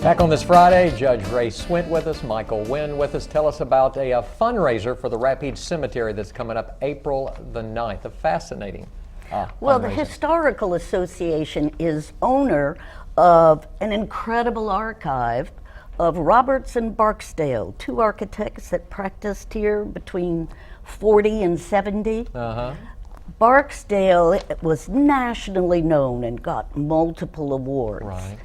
Back on this Friday, Judge Ray Swent with us, Michael Wynne with us. Tell us about a fundraiser for the Rapides Cemetery that's coming up April the 9th. A fascinating Well, the Historical Association is owner of an incredible archive of Roberts and Barksdale, two architects that practiced here between 40 and 70. Barksdale was nationally known and got multiple awards. Right.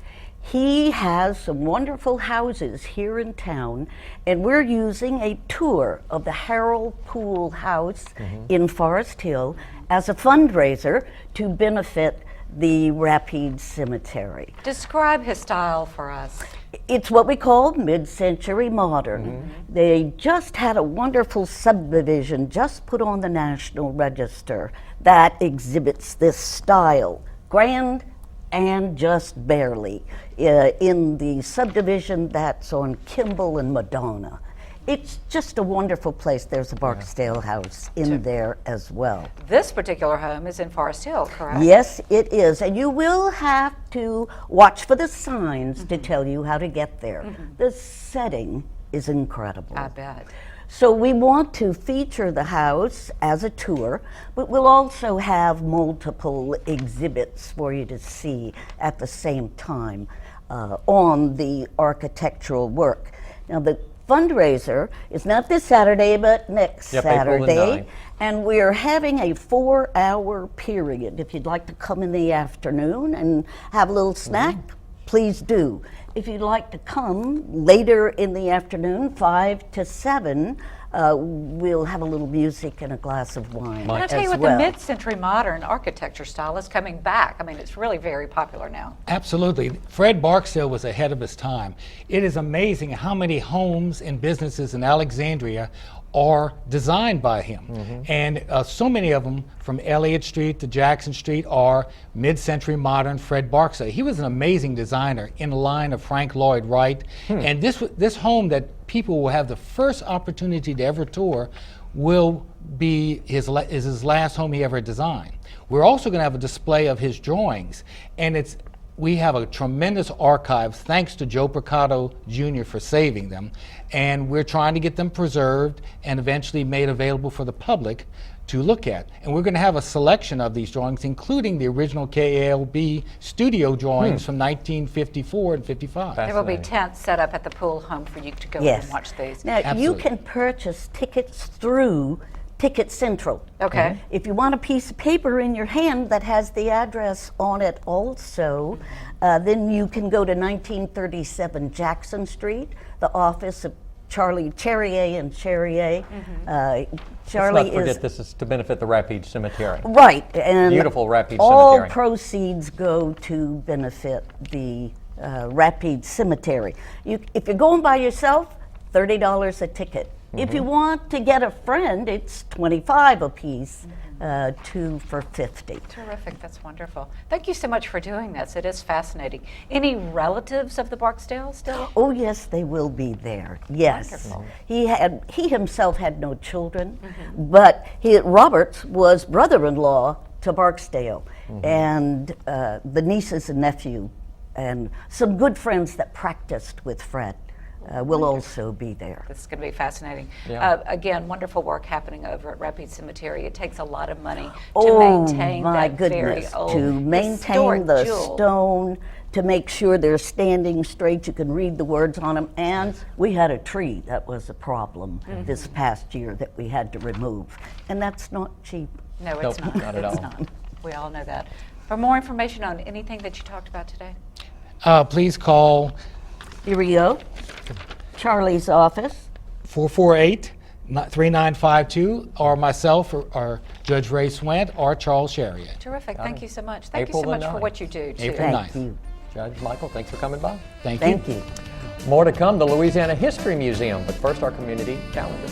He has some wonderful houses here in town, and we're using a tour of the Harold Poole House in Forest Hill as a fundraiser to benefit the Rapides Cemetery. Describe his style for us. It's what we call mid-century modern. They just had a wonderful subdivision just put on the National Register that exhibits this style. Grand and just barely in the subdivision that's on Kimball and Madonna. It's just a wonderful place. There's a Barksdale house in there as well. This particular home is in Forest Hill, correct? Yes, it is. And you will have to watch for the signs to tell you how to get there. The setting is incredible. I bet. So we want to feature the house as a tour, but we'll also have multiple exhibits for you to see at the same time on the architectural work. Now the fundraiser is not this Saturday, but next Saturday. And we're having a 4-hour period. If you'd like to come in the afternoon and have a little snack, please do. If you'd like to come later in the afternoon, 5 to 7, we'll have a little music and a glass of wine. And I'll tell you what, the mid-century modern architecture style is coming back. I mean, it's really very popular now. Absolutely. Fred Barksdale was ahead of his time. It is amazing how many homes and businesses in Alexandria are designed by him. And so many of them, from Elliott Street to Jackson Street, are mid-century modern Fred Barksdale. He was an amazing designer in the line of Frank Lloyd Wright. And this home that people will have the first opportunity to ever tour will be his last home he ever designed. We're also going to have a display of his drawings, and we have a tremendous archive, thanks to Joe Percato Jr. for saving them, and we're trying to get them preserved and eventually made available for the public to look at. And we're going to have a selection of these drawings, including the original KALB studio drawings from 1954 and 55. There will be tents set up at the Poole home for you to go in and watch these. Now, you can purchase tickets through Ticket Central. Okay. If you want a piece of paper in your hand that has the address on it also, then you can go to 1937 Jackson Street, the office of Charlie Cherrier and Cherrier. Charlie Let's not forget this is to benefit the Rapides Cemetery. Right. And beautiful Rapides all Cemetery. Proceeds go to benefit the Rapides Cemetery. If you're going by yourself, $30 a ticket. If you want to get a friend, it's $25 a piece, 2 for $50. Terrific, that's wonderful. Thank you so much for doing this. It is fascinating. Any relatives of the Barksdale still? Oh yes, they will be there. Yes, wonderful. He himself had no children, but Roberts was brother-in-law to Barksdale, and the nieces and nephew, and some good friends that practiced with Fred. Will also be there. This is going to be fascinating. Yeah. Again, wonderful work happening over at Rapides Cemetery. It takes a lot of money to maintain that very old to maintain the jewel. stone, to make sure they're standing straight, you can read the words on them. And we had a tree that was a problem this past year that we had to remove. And that's not cheap. No, it's Nope, not. not at It's all. not. We all know that. For more information on anything that you talked about today, Please call Here we go. Charlie's office. 448-3952, or myself, or Judge Ray Swent, or Charles Chariot. terrific. Thank you so much. Thank April you so the much for 9th. what you do, too. April Thank 9th. you. Judge Michael, thanks for coming by. Thank you. Thank you. More to come, the Louisiana History Museum, but first our community calendar.